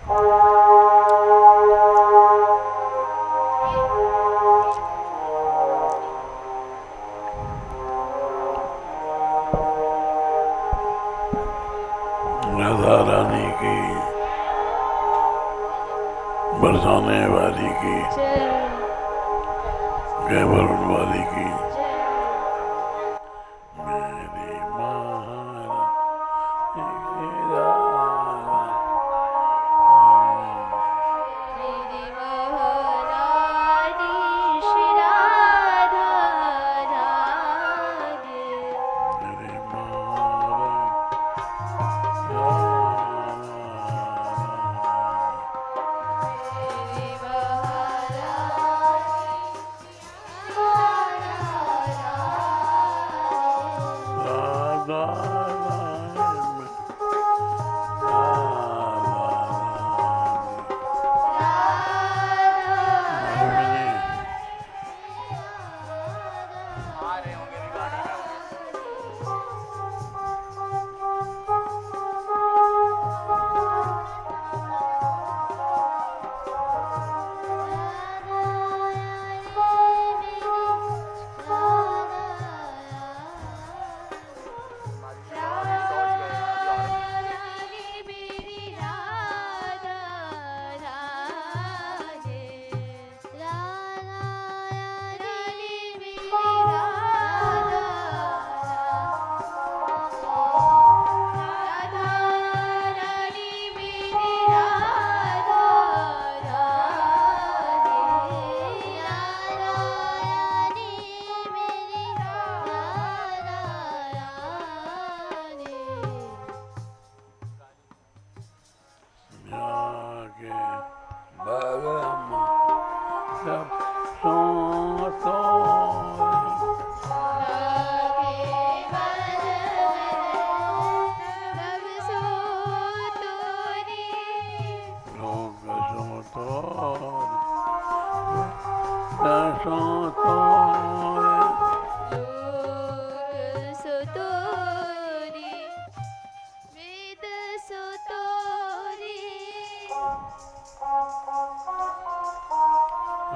राधा रानी की, बरसाने वाली की, वरुण वाली की,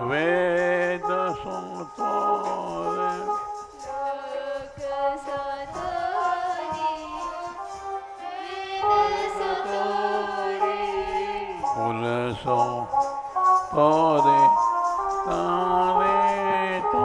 मेरी वेद सुतोरे कुल सो तोरे तारे तो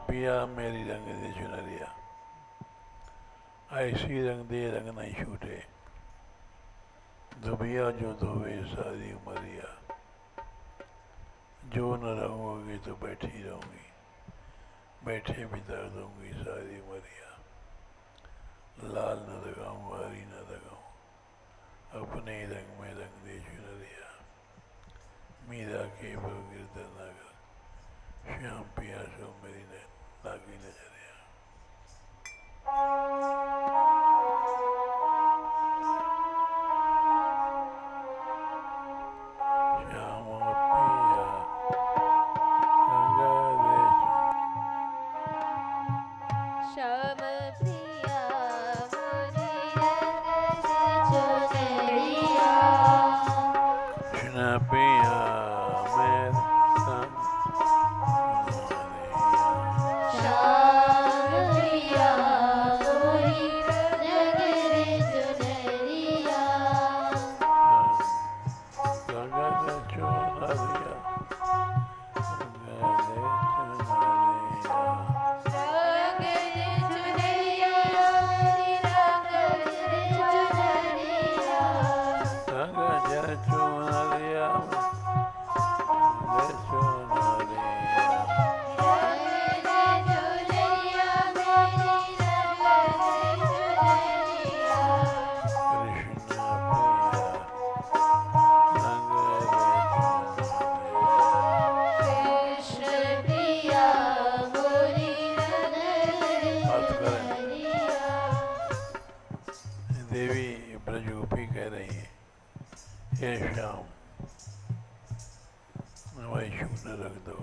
पिया मेरी रंग दे चुनरिया, ऐसी रंग दे रंग नहीं छूटे, दुबिया जो धोवे सारी उमरिया, जो न रहूँगी तो बैठी रहूँगी, बैठे बिता दूंगी सारी उमरिया, लाल न लगाऊँ हरी न लगाऊँ, अपने ही रंग में रंग दे चुनरिया, मीरा के बो गिरधर नगर, श्याम पिया सो मेरी लागी नजरिया। श्याम पिया रंग दे श्याम प्रिया मोरी रंग दे चुनरिया, कृष्ण पिया मेरे संग श्याम प्रिया मोरी रंग दे चुनरिया, रंग दे चुनरिया, रंग दे चुनरिया मोरी रंग दे चुनरिया, रंग दे चुनरिया, देवी ब्रजगोपी कह रही है, हे श्याम हमारी छूट न रख दो।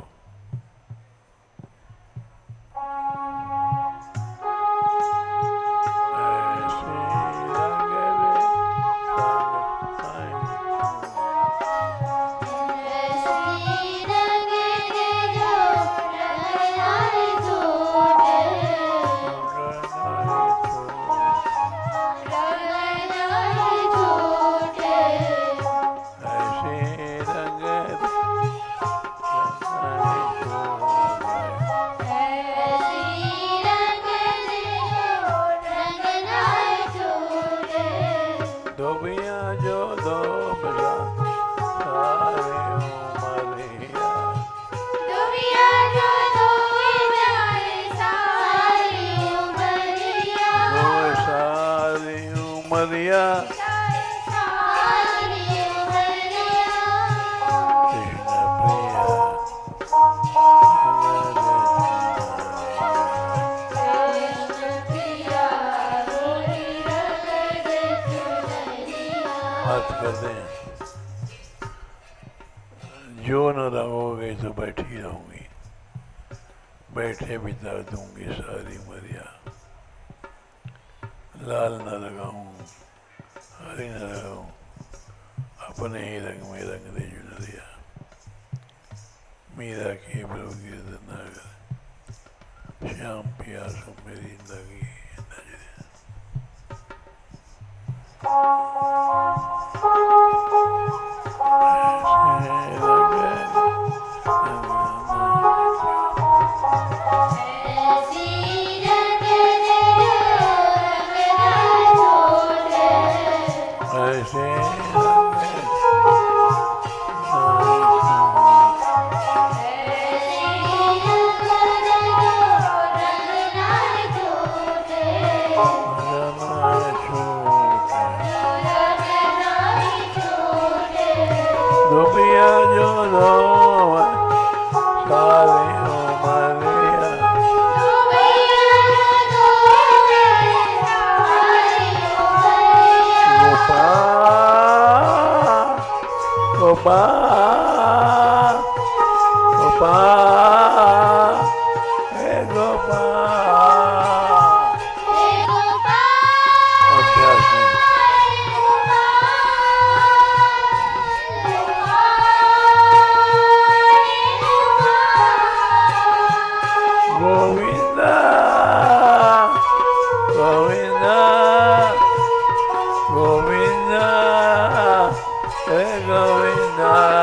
जो न रहोगे तो बैठी रहूंगी, बैठे बिता दूंगी सारी उमरिया, लाल न लगाऊं हरी न लगाऊं, अपने ही रंग में रंग दे चुनरिया, मीरा के प्रभु गिरधर नगर, श्याम पिया सो मेरी लगी नजरिया। Govinda, Govinda.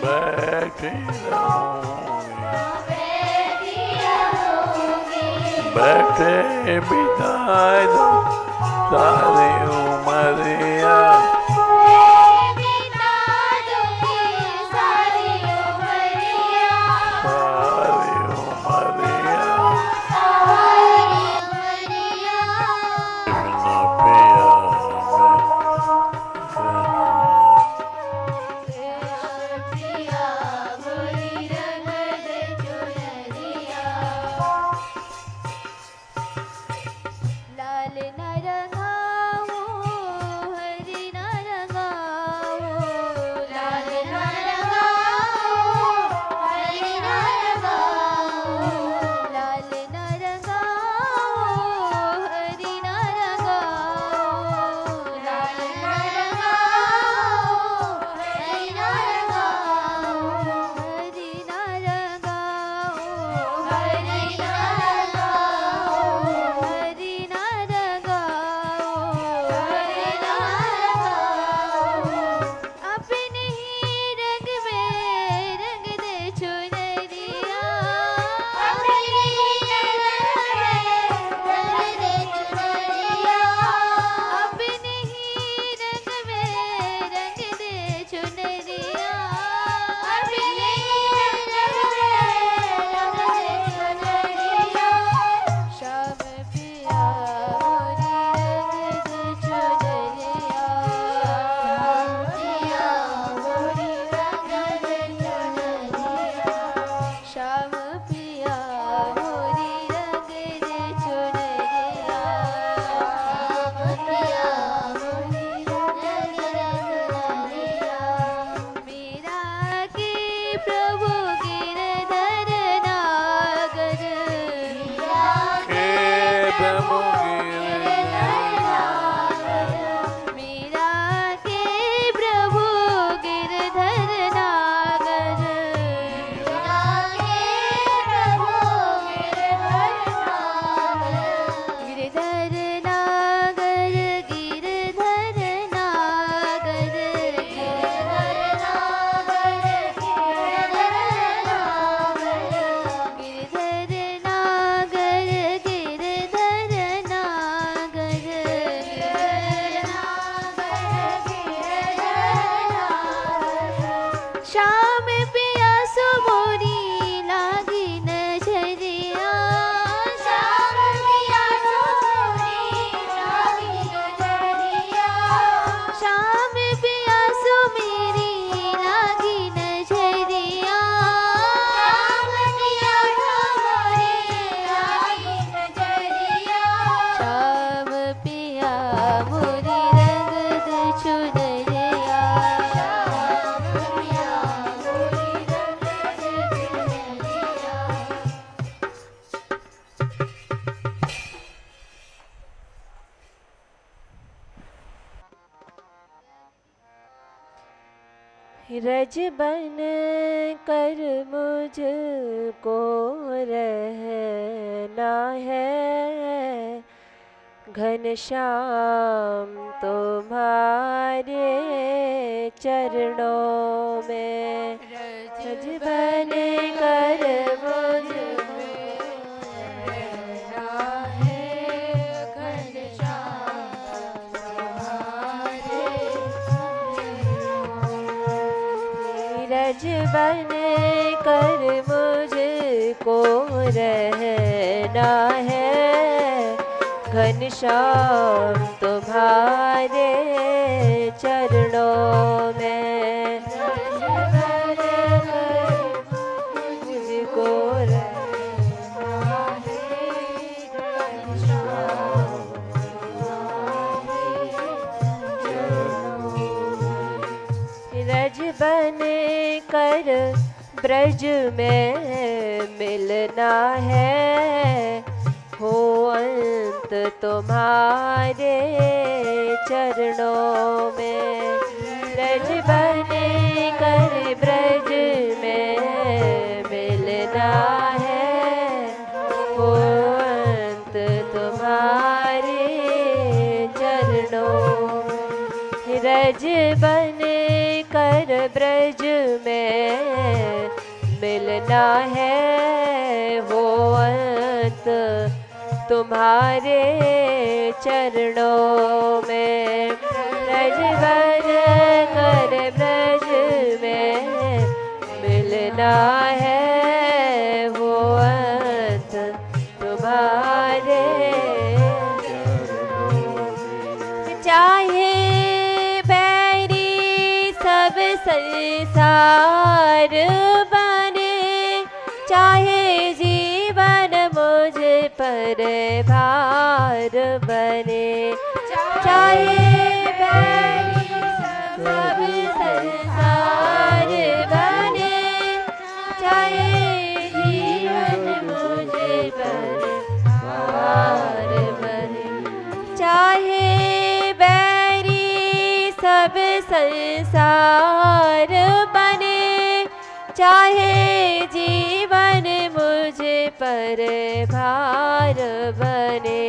बैठी रहूंगी, बैठी रहूंगी, बैठे बिताए दो सारी उमरिया, बिता दूंगी सारी उमरिया, सारी उमरिया, सारी उमरिया। बिना पिया प्रिया मोरी रंग दे चुनरिया, लाल न रंगाओ हरी न रंगाओ, लाल न रंगाओ हरी न रंगाओ, लाल न रंगाओ हरी न रंगाओ, लाल न रंगाओ हरी न रंगाओ, हरी न रंगाओ हरी न रंगाओ, हरी न रंगाओ हरी न रंगाओ, अपने ही रंग में रंग दे चुनरिया, अपने ही रंग में रंग दे चुनरिया, अपने ही रंग में रंग दे चुनरिया, अपने ही रंग में रंग दे चुनरिया। श्याम पिया मोरी रंग दे चुनरिया, श्याम पिया मोरी रंग दे चुनरिया, श्याम पिया मोरी रंग दे चुनरिया, मीरा के प्रभु गिरधर नागर, मीरा के प्रभु मीरा के प्रभु गिरधर नागर, मीरा के प्रभु गिरधर नागर, गिरधर नागर, गिरधर नागर, गिरधर नागर, गिरधर नागर, श्याम पिया सुमोरी लागी नजरिया, श्याम पिया सुमोरी लागी नजरिया, श्याम पिया सुमेरी लागी नजरिया, श्याम पिया सुमोरी लागी नजरिया, श्याम पिया मोरी रंग दे चुनरिया, श्याम पिया मोरी रंग दे चुनरिया। रज बन कर मुझको रहना है, घनश्याम तुम्हारे चरणों में, रज बन कर मुझको रहना है, घनश्याम तुम्हारे रज बन कर मुझको रहना है, घनश्याम तुम्हारे चरणों में, रज बन कर मुझको रहना है, घनश्याम तुम्हारे चरणों में। रज बन कर ब्रज में मिलना है, हो अंत तुम्हारे चरणों में, ब्रज बन कर ब्रज में मिलना है, हो अंत तुम्हारे चरणों में, रज बन कर ब्रज ब्रज में मिलना है वो अंत तुम्हारे चरणों में। ब्रज बन कर ब्रज में मिलना है वो अंत तुम्हारे। चाहे बैरी सब संसार बने, चाहे जीवन मुझ पर भार बने, चाहे बैरी सब संसार बने, चाहे जीवन मुझ पर भार बने, चाहे बैरी सब संसार बने, चाहे जीवन मुझ पर भार बने,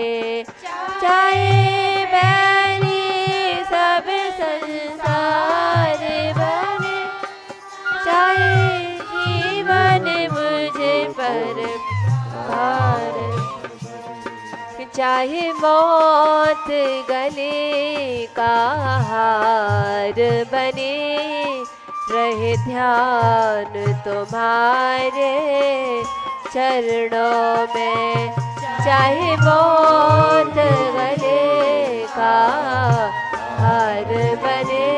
चाहे बैरी सब संसार बने, चाहे जीवन मुझ पर भार, चाहे मौत गले का हार बने, रहे ध्यान तुम्हारे चरणों में। चाहे मौत गले का हार बने,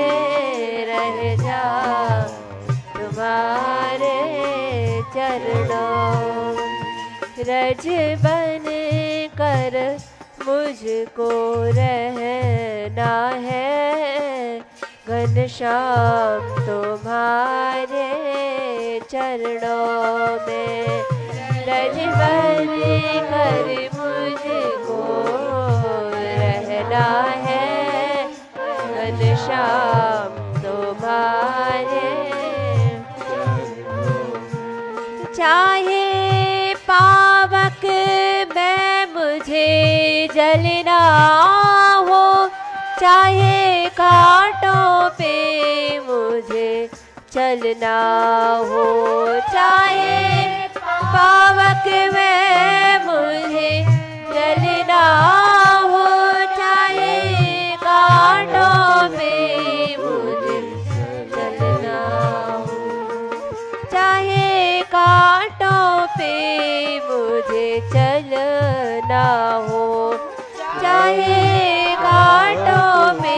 रहे ध्यान तुम्हारे चरणों। रज बन कर मुझको रहना है, घनश्याम तुम्हारे चरणों में। रज बन कर मुझको रहना है, घनश्याम तुम्हारे। चाहे पावक में मुझे जलना हो, चाहे कांटों पे मुझे चलना हो, चाहे पावक में मुझे जलना हो, चाहे कांटों पे मुझे चलना हो, चाहे कांटों पे मुझे चलना हो, चाहे कांटों पे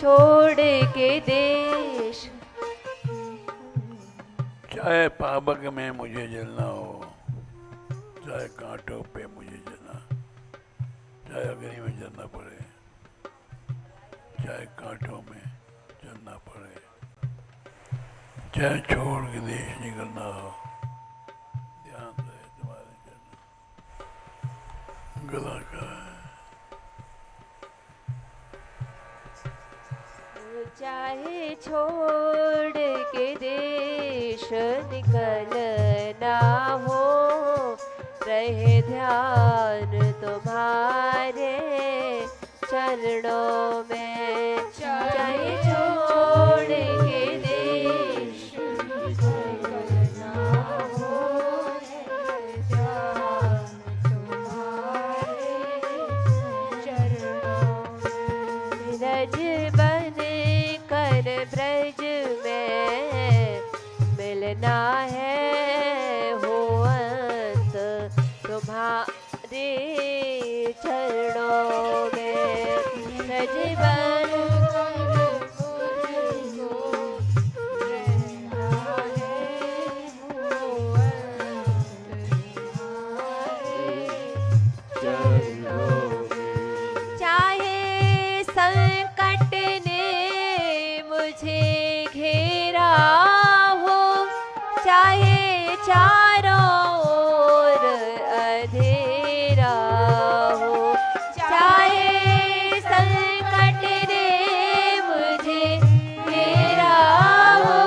छोड़ के देश। चाहे पावक में मुझे जलना हो, चाहे कांटों पे मुझे जलना, चाहे अग्नि में जलना पड़े, चाहे कांटों में जलना पड़े, चाहे छोड़ के देश निकलना हो, ध्यान रहे तुम्हारे चरण। गला का है। चाहे छोड़ के देश निकलना हो, रहे ध्यान तुम्हारे चरणों में। चाहे छोड़ के देश निकलना हो, रहे ध्यान तुम्हारे चरणों में। रज बन कर ब्रज में मिलना है हो अंत तुम्हारे चरणों में। ब्रज बन चाहे संकट ने मुझे घेरा हो, चाहे चारों ओर अंधेरा हो, चाहे संकट ने मुझे घेरा हो,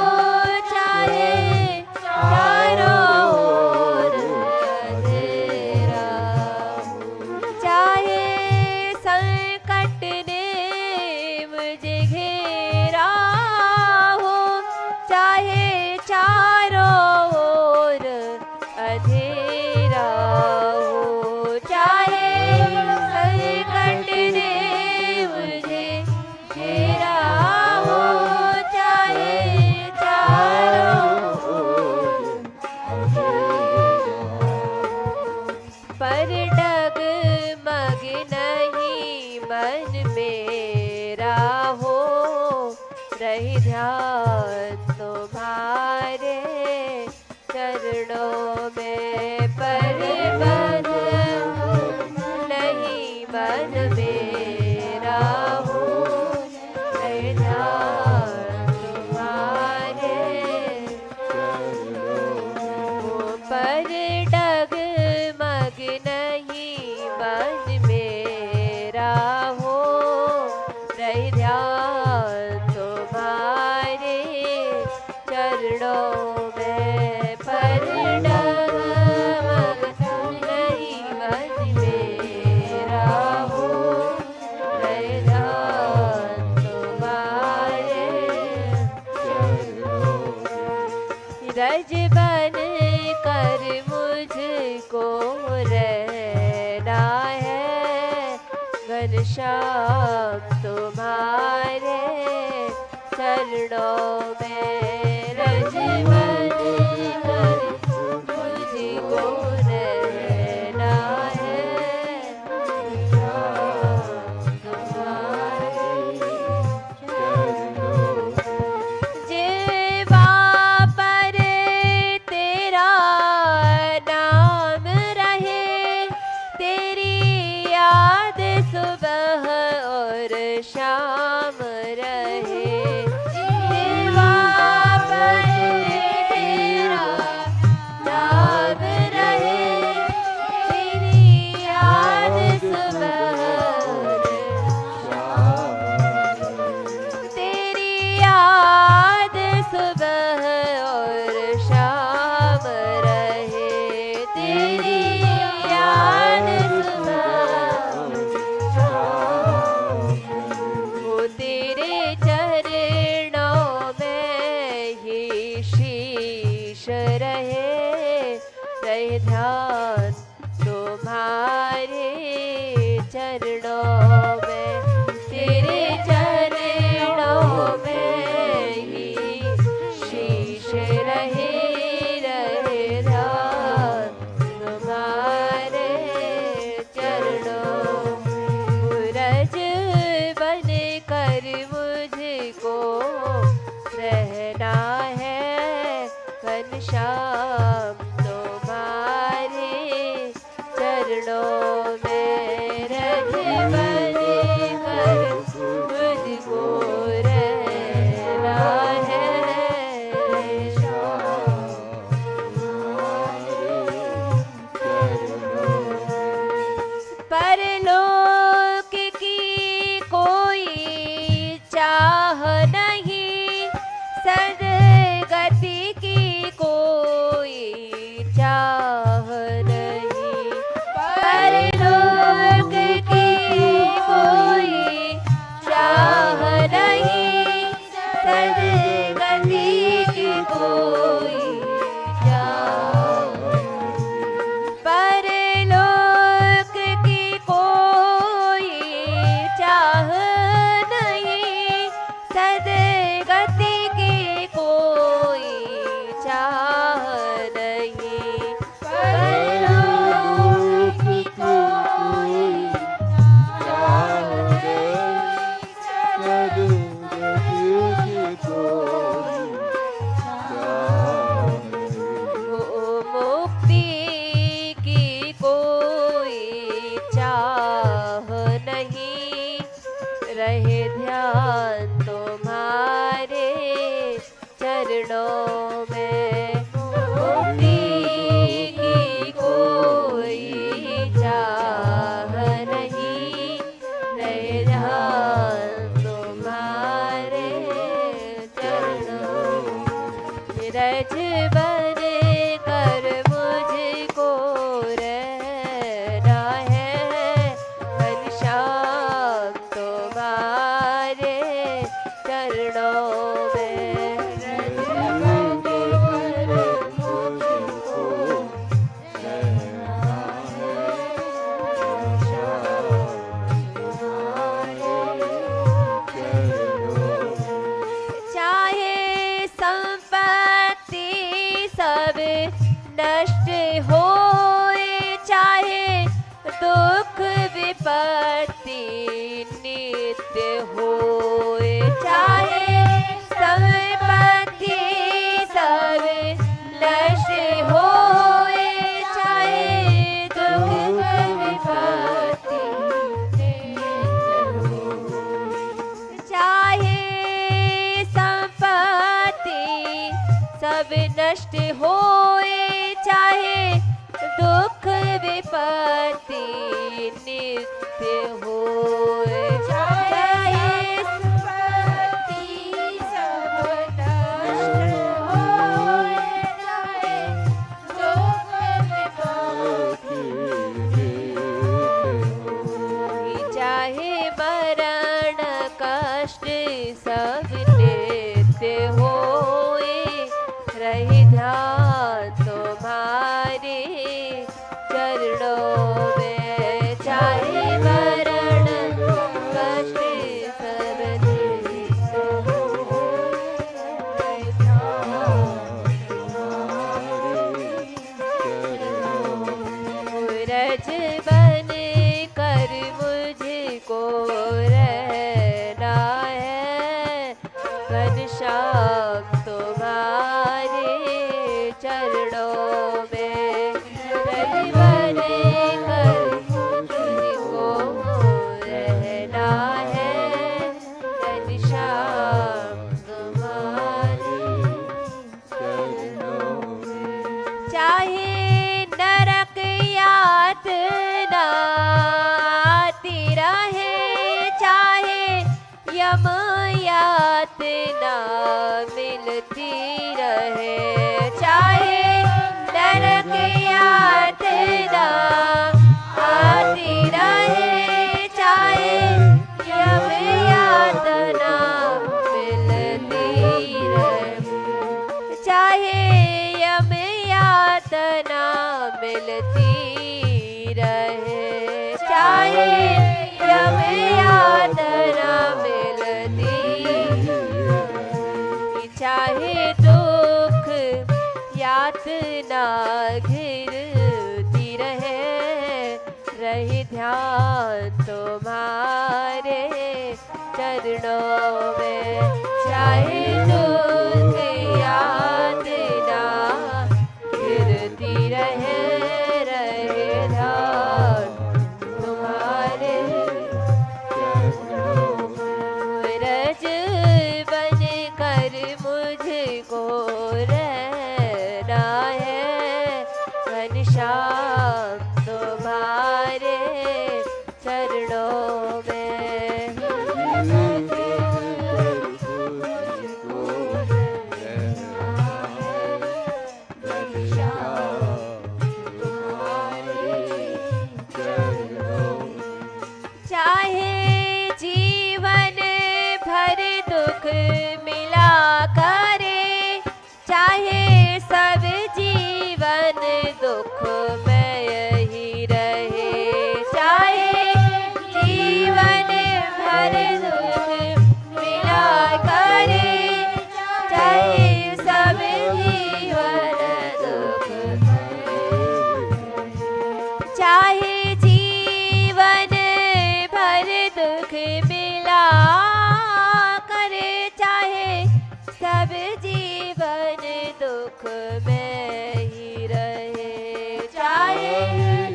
चाहे चारों ओर अंधेरा हो, चाहे संकट ने रही ध्यान तुम्हारे चरणों में। पर बन नहीं मन मेरा हो, रही ध्यान तुम्हारे पर डगमग नहीं मन मेरा हो, रही ध्यान तुम्हारे चरणों में। पर डगमग नहीं मन मेरा हो, रही ध्यान तुम्हारे रज बन कर मुझको रहना है, घनश्याम तुम्हारे चरणों में। रज बन कर मुझको रहना है, घनश्याम तुम्हारे चरणों में। जीवा पर तेरा नाम रहे, तेरी याद सुबह और शाम रहे। जीवा पर तेरा नाम रहे, तेरी याद सुबह और तेरी याद सुबह और शाम रहे। तेरी याद सुबह और शाम वो तेरे चरणों में ही शीश रहे, रहे ध्यान तुम्हारे चरणों में। तेरे चरणों में ही शीश रहे, रहे ध्यान तुम्हारे चरणों में। रज बन कर मुझको रहना है, घनश्याम तुम्हारे चरणों में। रज बन कर मुझको रहना है, घनश्याम परलोक की कोई चाह नहीं, सदगति की कोई चाह नहीं। परलोक की कोई चाह नहीं, सदगति की कोई चाह परलोक की कोई चाह नहीं, सदगति की कोई चाह नहीं। परलोक की कोई चाह नहीं, सदगति की मुक्ति की कोई चाह नहीं, रहे ध्यान तुम्हारे चरणों में। मुक्ति की कोई चाह नहीं, रहे ध्यान तुम्हारे चरणों में। रज बन कर मुझको रहना है, घनश्याम तुम्हारे चरणों में। रज बन कर मुझको रहना है, घनश्याम तुम्हारे चरणों में। चाहे संपत्ति सब नष्ट होए, चाहे दुख विपत्ति नित्य होए, चाहे संपत्ति सब नष्ट होए, चाहे दुख विपत्ति चाहे मरण कष्ट सब नित्य होए, रहे ध्यान तुम्हारे चरणों में, चाहे मरण कष्ट सब नित्य होए, रहे ध्यान तुम्हारे चरणों में। रज बन कर मुझको रहना है, घनश्याम तुम्हारे चरणों में, रज बन कर मुझको रहना है, घनश्याम तुम्हारे चरणों में। चाहे नरक यातना आती रहे, चाहे यम यातना मिलती रहे, चाहे नरक यातना आती रहे, चाहे यम यातना मिलती रहे, चाहे यम यातना मिलती रहे, चाहे यम यातना मिलती रहे, चाहे दुख यातना घिरती रहे, रहे ध्यान तुम्हारे चरणों में, चाहे दुख यातना घिरती रहे, रहे ध्यान तुम्हारे चरणों में। रज बन कर मुझको रहना है, घनश्याम तुम्हारे चरणों में, रज बन मुझको रहना है, घनश्याम तुम्हारे चरणों में। चाहे जीवन भर दुख मिला करे, चाहे सब जीवन दुख में ही रहे, चाहे जीवन भर दुख मिला करे, चाहे सब जीवन दुख चाहे जीवन भर दुख मिला करे, चाहे सब जीवन दुख में ही रहे, चाहे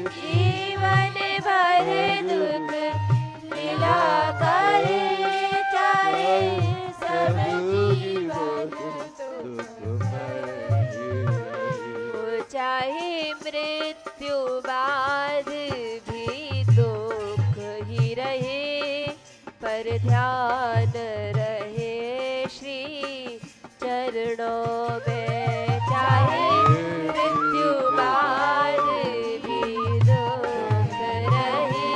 जीवन भर दुख मिला करे, चाहे सब जीवन दुख में ही रहे, चाहे मृत्यु बाद भी दुख ही रहे, पर ध्यान रहे श्री चरणों में, चाहे मृत्यु बाद भी दुख रहे,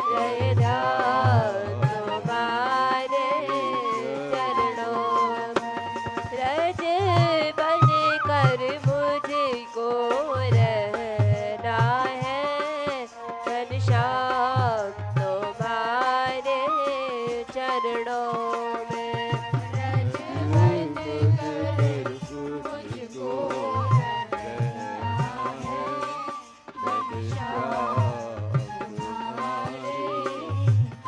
रहे ध्यान तुम्हारे चरणों में। रज बन कर मुझको रहना है, घनश्याम तुम्हारे चरणों में, रज बन कर मुझको रहना है, घनश्याम तुम्हारे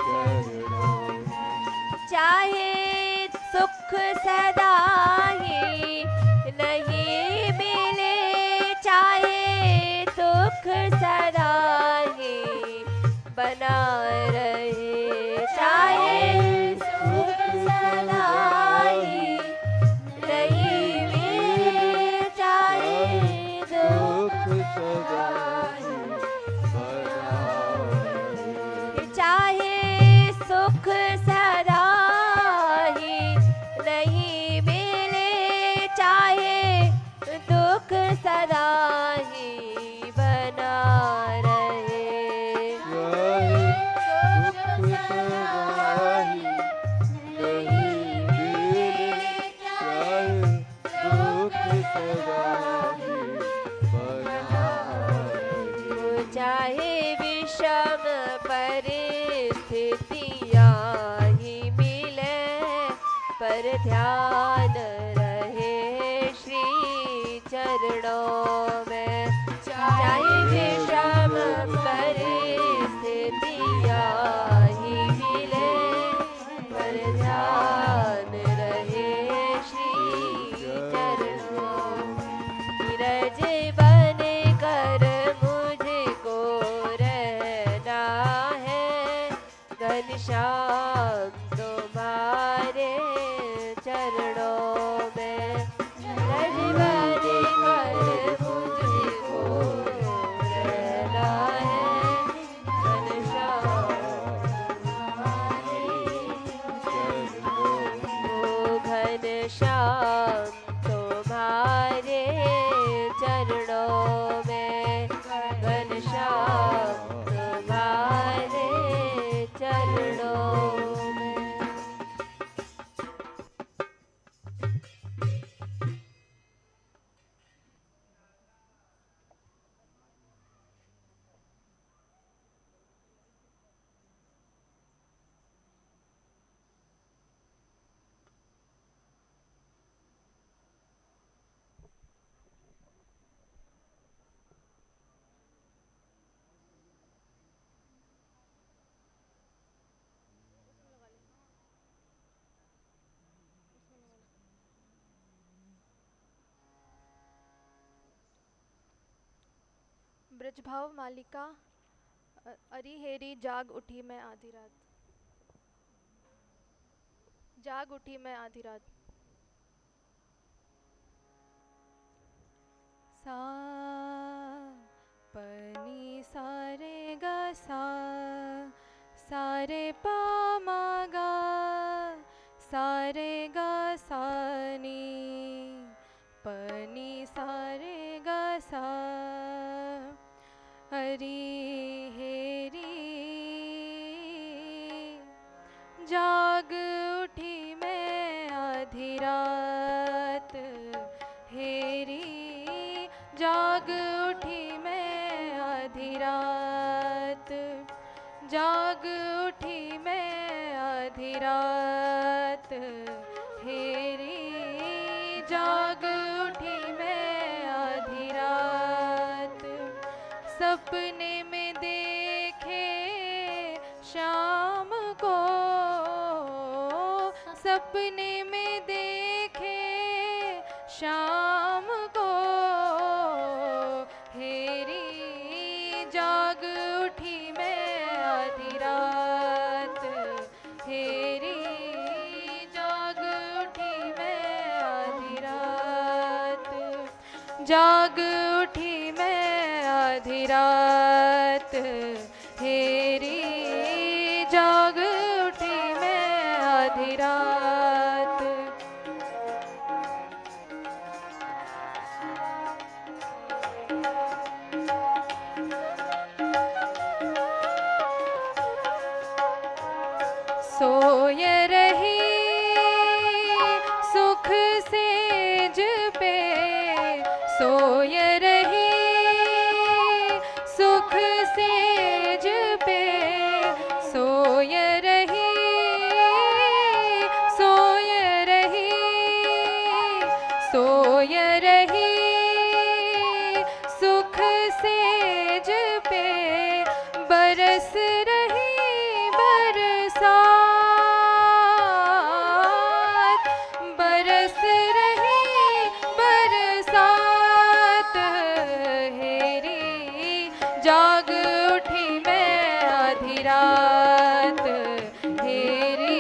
चरणों में। चाहे सुख सदा ही नहीं मिले, चाहे दुख सदा ही बना रहे, चाहे सुख सदा ही नहीं मिले, पर ध्यान रहे श्री चरणों में। चाहे विषम परिस्थितियाँ ही मिले, पर ध्यान रहे श्री चरणों में। नीरज बन कर मुझको रहना है, घनश्याम तुम्हारे चरणों में। नीरज बन कर मुझको रहना है, घनश्याम ओ घनश्याम तुम्हारे चरणों में, घनश्याम तुम्हारे चरणों में। ब्रजभाव मालिका अरी हेरी जाग उठी मैं आधी रात, जाग उठी मैं आधी रात। सा पनी सारे गा सा, सारे पा मा गा, सारे गा सा नी, पनी सारे गा सा। हरी हेरी जाग उठी मैं आधी रात, हेरी जाग उठी मैं आधी रात, जाग उठी मैं आधी रात, हेरी जाग उठी मैं आधी रात। सपने में देखे शाम को, सपने में देखे शाम को, हेरी जाग उठी मैं आधी रात, हेरी जाग उठी मैं आधी रात, जाग उठी मैं आधी रात, हेरी जाग उठी मैं आधी रात। सोय रही सुख सेज पे, सोय रही सुख सेज पे, सोय रही, सोय रही, सोय रही सुख सेज पे, बरस रही बरसात, बरस रही बरसात, हेरी जाग उठी मैं आधी रात, हेरी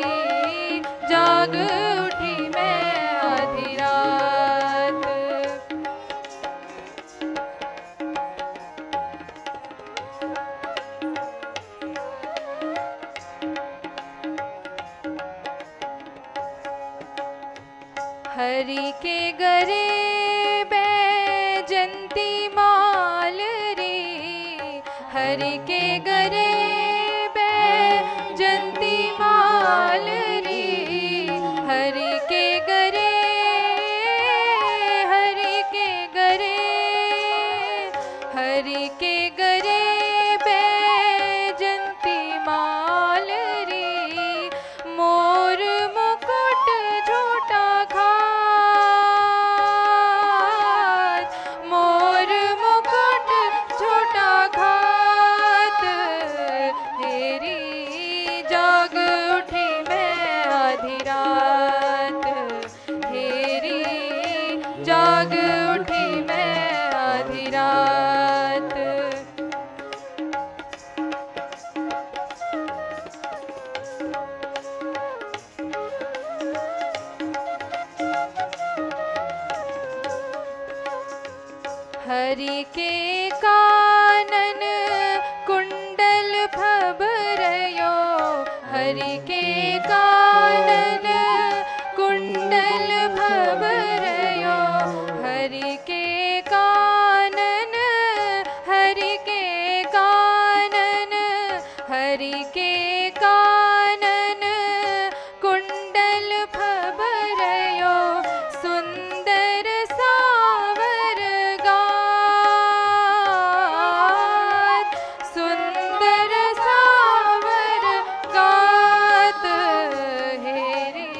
जाग उठी मैं आधी रात। हरि के गरे बैजंती माल रे, हरि के गरे बैजंती माल रे, हरि के गरे, हरि के गरे, हरि के गरे बैजंती माल रे, मोर मुकुट झोट जाग उठी मैं आधी रात। हरि के कानन कुंडल भबरयो, हरि के कानन कुंडल भबरयो, हरि के कानन, हरि के कानन, हरि के कानन कुंडल भबरयो, सुंदर सावर गात, सुंदर सावर गात, हेरी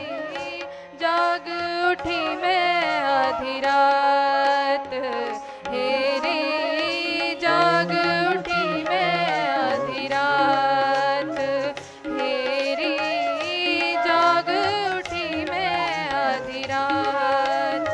जाग उठी मैं आधी रात, हेरी जाग उठी मैं आधी रात, हेरी जाग उठी मैं आधी रात।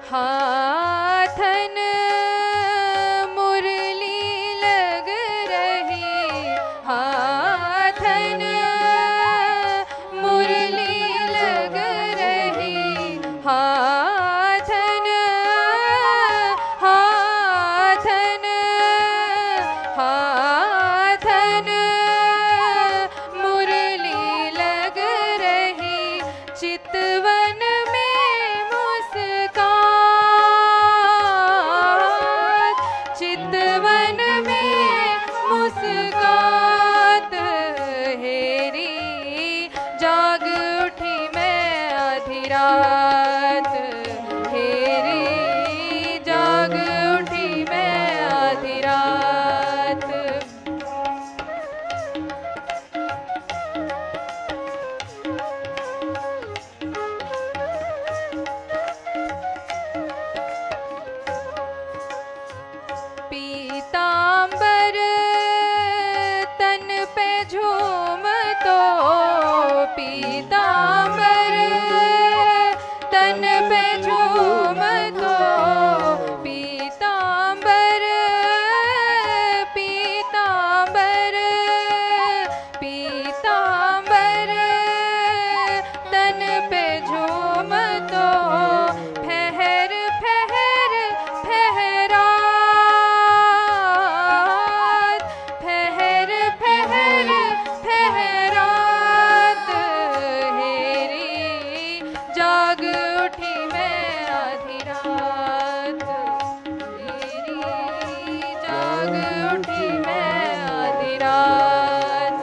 हाथन मुरली लग रही, हाथन मुरली लग रही, हाथन, हाथन, हाथन मुरली लग रही, चितवन में मुस्कात, चितवन में मुस्कात, हेरी जाग उठी मैं आधी रात, हेरी जाग उठी मैं आधी रात। पीतांबर तन पे झूम तो, पीतांबर तन पे झूम तो, पीतांबर, पीतांबर, पीतांबर तन पे झूम तो, ठहर ठहर ठहरात, ठहर ठहर ठहरात, हेरी जाग उठी मैं आधी रात, हेरी जाग उठी मैं आधी रात।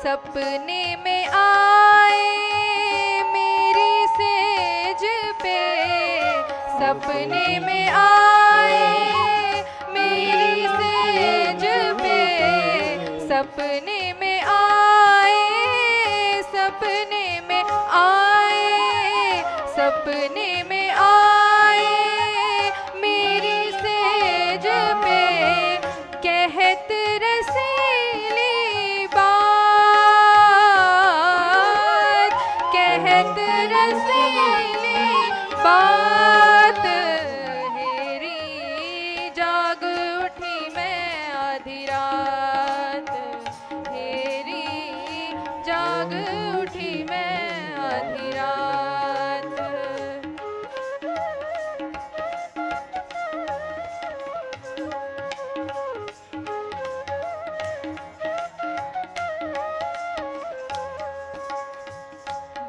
सपने में आए मेरी सेज पे, सपने में आए मेरी सेज पे, सपने में आए, सपने में आए, सपने में आए मेरी सेज पे, कहत रसीली बात, कहत रसीली बात, हेरी जाग उठी मैं आधी रात, हेरी जाग उठी मैं आधी रात।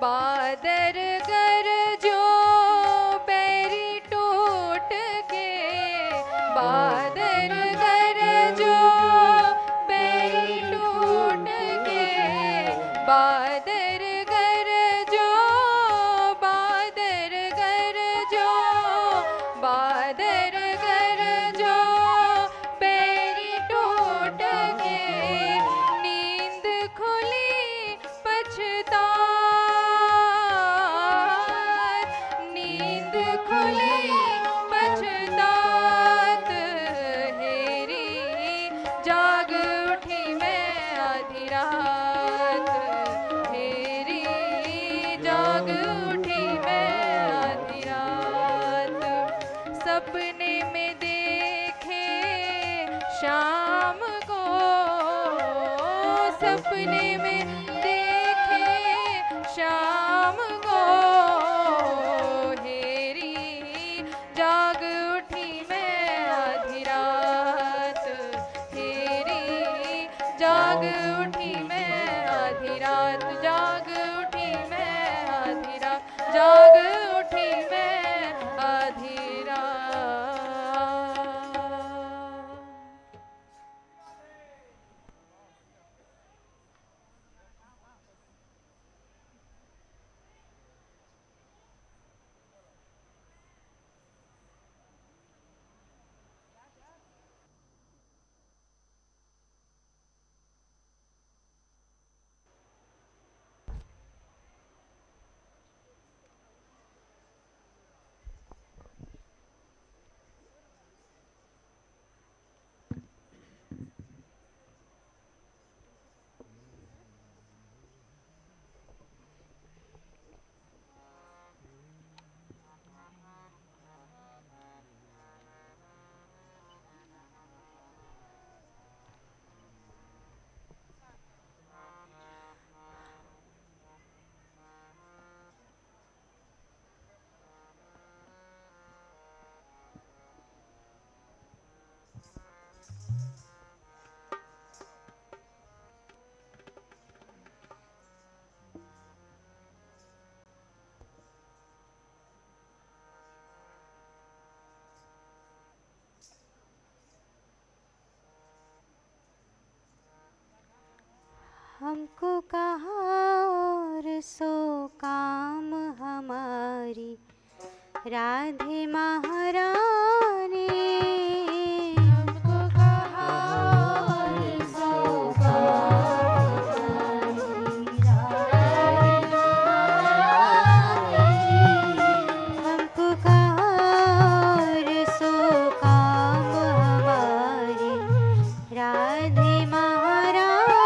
बादर गरजो बैरी टूट के, बादर गरजो बैरी टूट के, बादर गरजो, बादर गरजो, बादर गरजो बैरी टूट सपने में देखे शाम को, सपने में देखे शाम को, हेरी जाग उठी मैं आधी रात, हेरी जाग उठी मैं आधी रात, जाग उठी मैं आधी रात, जाग उठी मैं आधी रात। हमको कहाँ और सो काम हमारी राधे महारानी, हमको कहाँ और सो काम हमारी राधे महारानी, हमको कहाँ और सो काम हमारी राधे महारानी,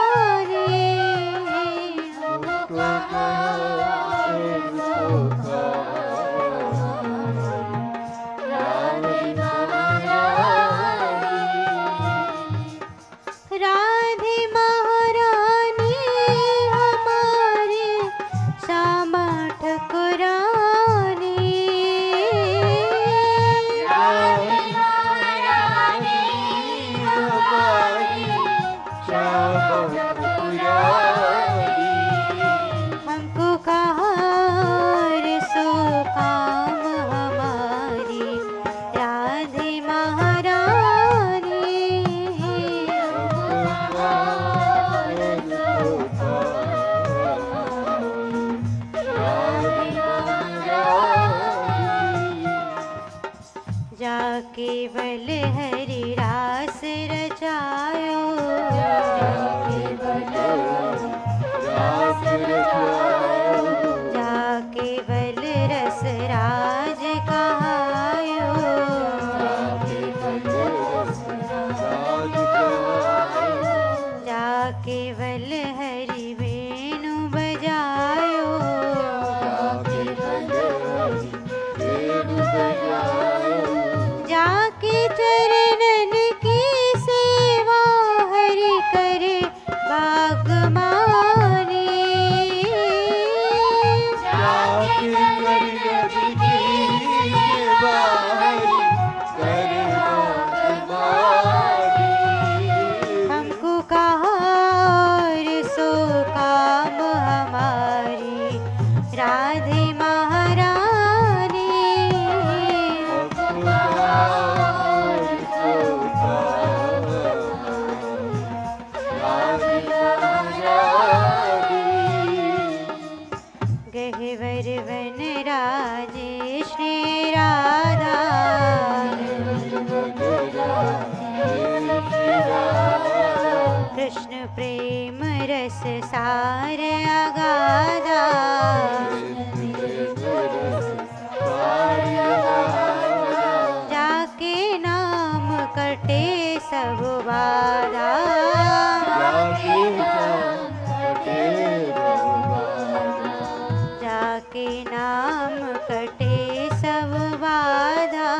हमको कहाँ और सो राधे महारानी, राधे महारानी हमारी श्यामा ठकुरानी, राधे महारानी हमारी श्यामा ठकुरानी, हमको कहाँ और सो काम हमारी राधे महारानी, हमको कहाँ और सो राधे महारानी, जाके बल हरि रास रचायो, जाके बल रास रचायो, जाके बल रस राज कहायो, जाके बल रस राज कहायो, जाके बल हरि वेणु बजायो, जाके बल हरि वेणु बजायो, जाके चरणन की सेवा हरि करे बागमानी, जाके चरणन की सेवा हरि करे बागमानी, हमको कहाँ और सो काम हमारी राधे महारानी, हमको कहाँ और सो काम राधे महारानी, गहवर वन राजे श्री राधा, कृष्ण प्रेम रस सार अगाधा, जाके नाम कटे सब बाधा, जाके नाम कटे सब बाधा,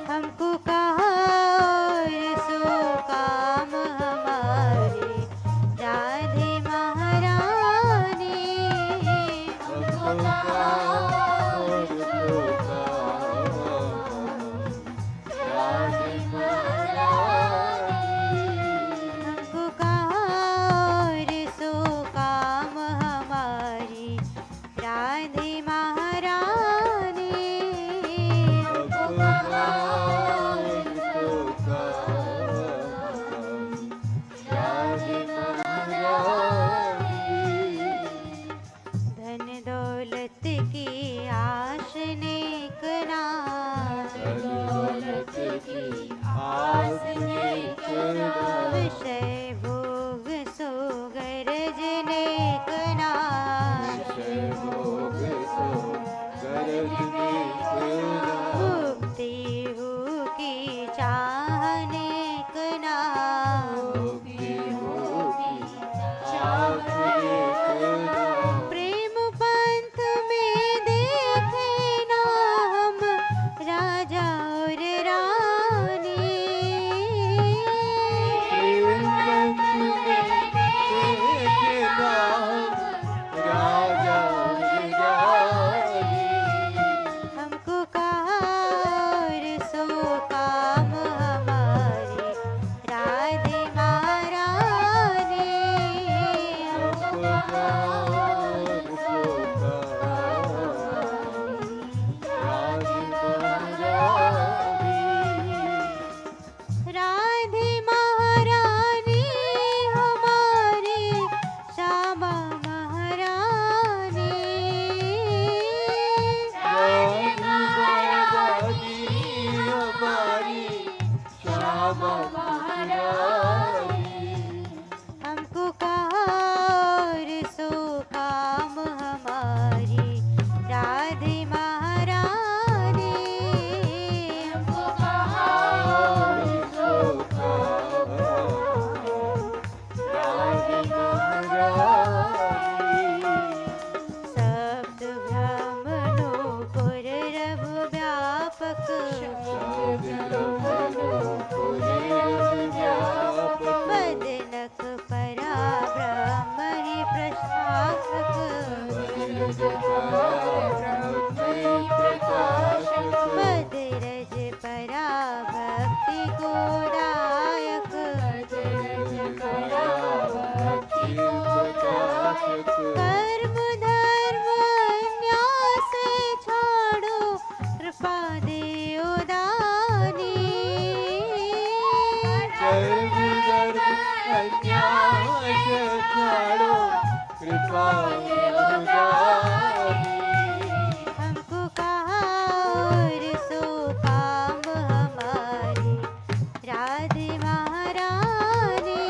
हमको कहा और सो काम हमारे राधे महारानी। हमको कहा और सो काम हमारी राधे महारानी। धन दौलत की आश नेक ना, विषय भोग सो गरज नेक ना। मुक्ति हो की चाहने कना। प्रेम पंथ में देखे ना हम राजा और रानी। हमको कहा और सो काम हमारे राधे महारानी। राधे महारानी हमारे श्यामा महारानी। हमको कहा और सो काम हमारी राधे महारानी। सप्त ब्रह्मणों पुर रघु व्यापक। बदनक परा ब्रह्म ही प्रशासक। बदरज परा भक्ति को दायक। कर्म धर्म न्यास छोड़ो कृपा दे उदानी। हमको कहा और सो काम हमारी राधे महारानी।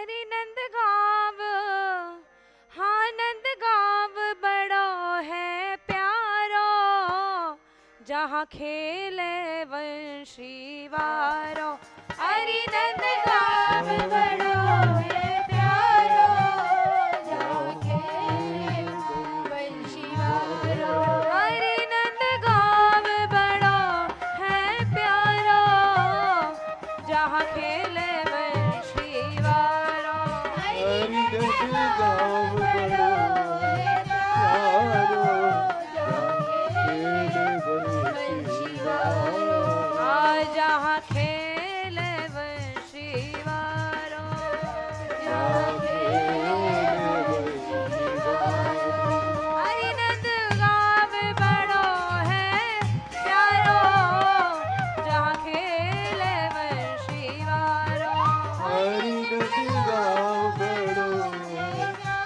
हरि नंद गाँव, हाँ नंद गाँव बड़ा है प्यारो, जहाँ खेले वंशी वारो। हरि नंद गाँव बड़ा है प्यारो, जहाँ खेले वंशी वारो। हरि नंद गाँव बड़ा है प्यारो, जहाँ खेले वंशी वारो। हरि नंद गाँव बड़ा है प्यारो, जहाँ खेले वंशी वारो। जहाँ खेले वंशी वारो। हरि नंद गाँव बड़ो है प्यारो, जहाँ खेले वंशी वारो। हरि नंद गाँव बड़ो है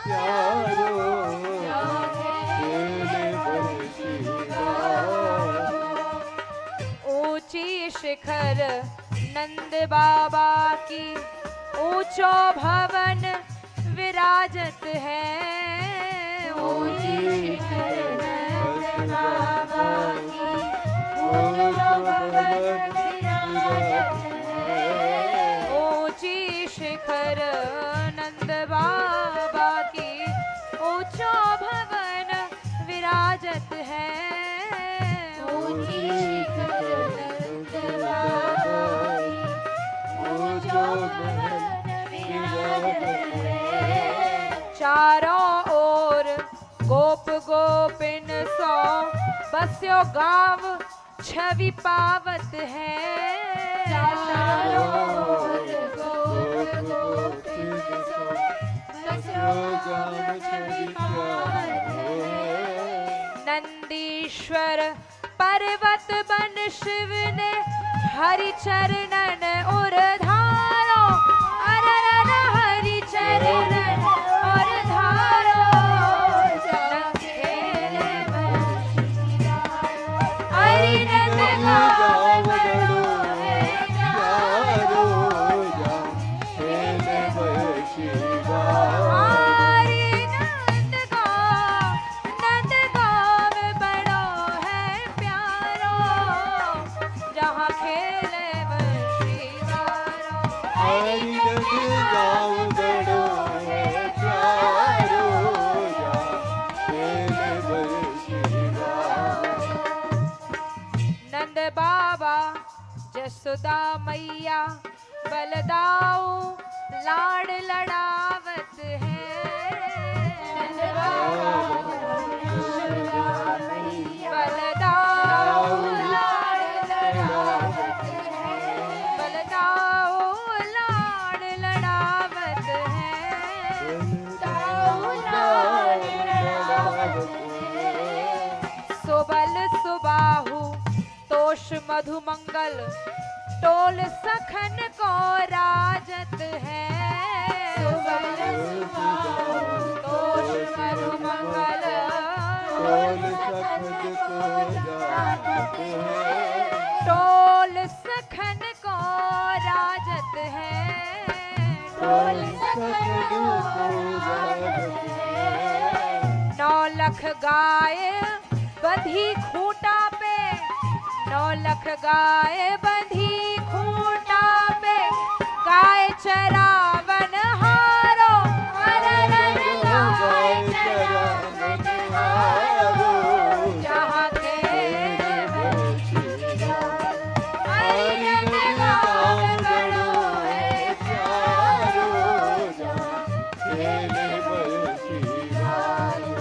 प्यारो, जहाँ खेले वंशी वारो। ऊंची शिखर नंद बाबा की, ऊंचो भवन विराजत है। ऊंची शिखर नंद बाबा की, ऊंचो भवन विराजत है। ऊंची शिखर नंद बाबा की, ऊंचो भवन विराजत है। ऊंची शिखर नंद बाबा की, ऊंचो भवन विराजत है। चारों ओर गोप गोपिन सो बस्यो गाँव छवि पावत है। चारों ओर गोप गोपिन सो बस्यो गाँव छवि पावत है। नंदीश्वर पर्वत बन शिव ने हरि चरणन उर धारो। अरर हरि चरणन उर धारो, जहाँ खेले वंशी वारो। हरि नंद गाँव बड़ो है प्यारो, जहाँ खेले वंशी वारो। हरि नंद गाँव बड़ो है प्यारो, जहाँ खेले वंशी वारो। हरि नंद गाँव बड़ो है प्यारो, जहाँ खेले वंशी वारो। नंद बाबा जसोदा मैया बलदाऊ लाड़ लड़ावत है। नंद बाबा जसोदा मैया बलदाऊ लाड़ लड़ावत है। बलदाऊ लाड़ लड़ावत है। बलदाऊ लाड़ लड़ावत है। सुबल सुबाहु तोष मधुमंगल, टोल सखन को राजत है। सुबल सुबाहु तोष मधुमंगल, टोल सखन को राजत है। टोल सखन को राजत है। टोल सखन को राजत है। 9 लख गाय बंधी खूंटा पे, 9 लख गाय बंधी खूंटा पे, गाय चरावन हारो। अरर गाय चरावन हारो, जहाँ खेले वंशी वारो। हरि नंद गाँव बड़ो है प्यारो, जहाँ खेले वंशी वारो।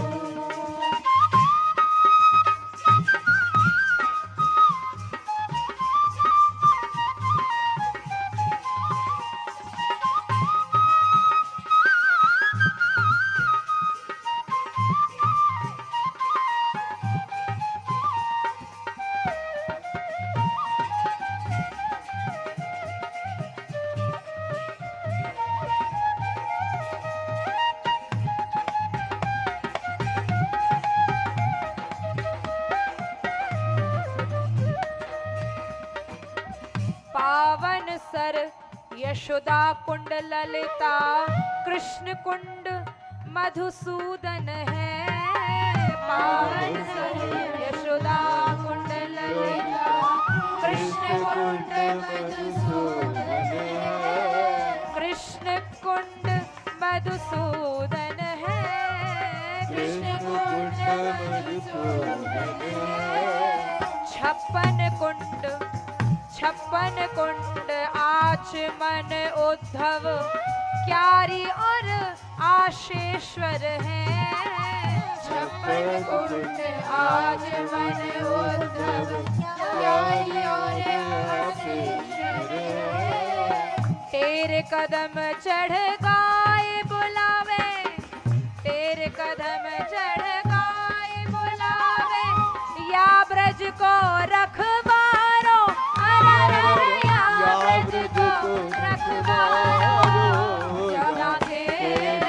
यशोदा कुंड ललिता कृष्ण कुंड मधुसूदन है पावन यशोदा कुंड ललिता कृष्ण कुंड मधुसूदन कृष्ण कुंड मधुसूदन है कृष्ण कुंड मधुसूदन छप्पन कुंड आचमन उद्धव क्यारी और आशेश्वर है छप्पन कुंड आचमन उद्धव क्यारी और आशेश्वर तेरे कदम चढ़ गाए बुलावे तेरे कदम चढ़ गाए बुलावे या ब्रज को रखवारो या ब्रज को रखवारो जगा खेल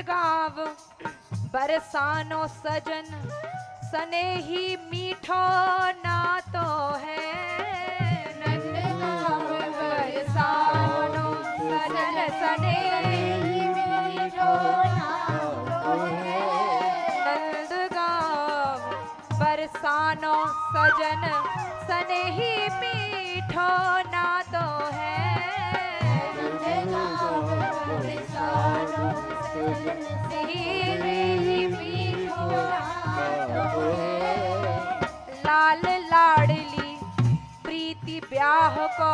गाँव बरसानो सजन सनेही मीठो नातो है नंदगाँव बरसानो सजन सनेही मीठो नातो है नंदगाँव बरसानो सजन सनेही मीठो नातो है लाल लाडली प्रीति ब्याह को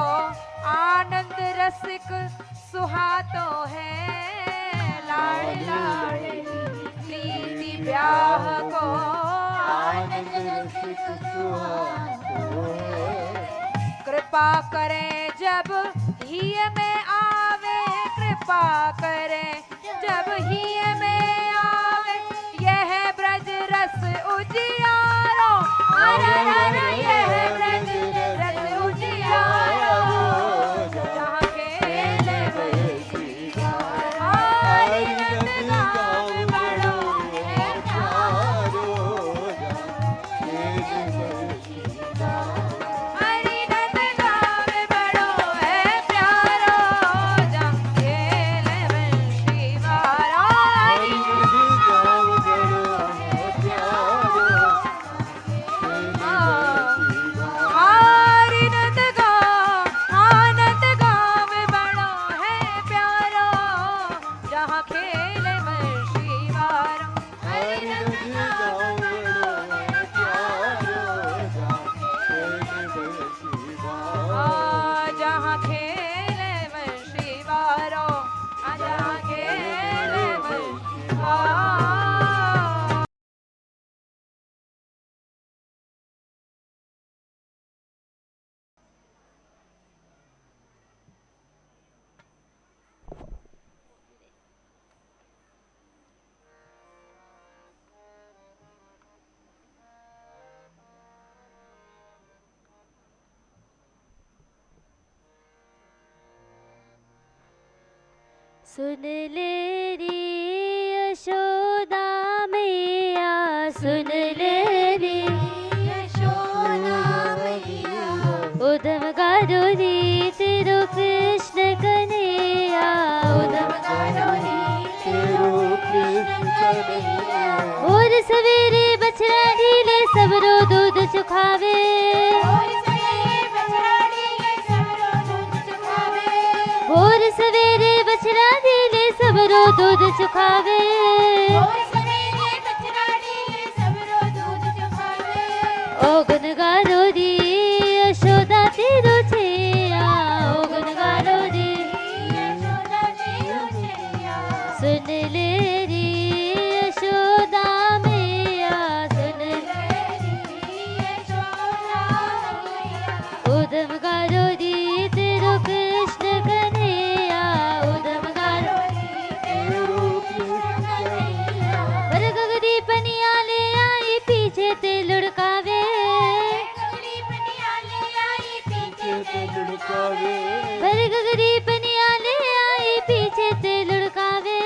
आनंद रसिक सुहातो है लाल लाडली प्रीति ब्याह को आनंद रसिक सुहातो है कृपा करें जब ही में आवे कृपा करें जब ही में आवे यह ब्रज रस उजियारो यह ब्रज रस उजियारो जहाँ खेले नंदगाँव बड़ो है प्यारो हरि नंदगाँव बड़ो है प्यारो जहाँ खेले शिवारो हरि नंदगाँव बड़ो है प्यारो हरि नंदगाँव बड़ो है प्यारो जहाँ खेले शिवारो हरि नंदगाँव बड़ो है प्यारो जहाँ खेले शिवारो जहाँ खेले शिवारो सुन ले रे यशोदा मैया सुन ले रे यशोदा मैया उधम गारो रे तेरो कृष्ण कन्हैया उधम गारो रे तेरो कृष्ण कन्हैया और सवेरे बछड़ा ढीले सबरो दूध चुखावे। भोर सवेरे बछड़ा दिले सबरो दूध चुखावे। ओ गुन गारो दी यशोदा तेरो छैया, ओ गुन गारो दी सुन ले री यशोदा मैया, सुन उदम गारो दी तेरो कृष्ण कन्हैया, उदम गारो पर गगरी पनिया ले आई पीछे ते लुढ़कावे। पर गगरी पनिया ले आई पीछे ते लुढ़कावे।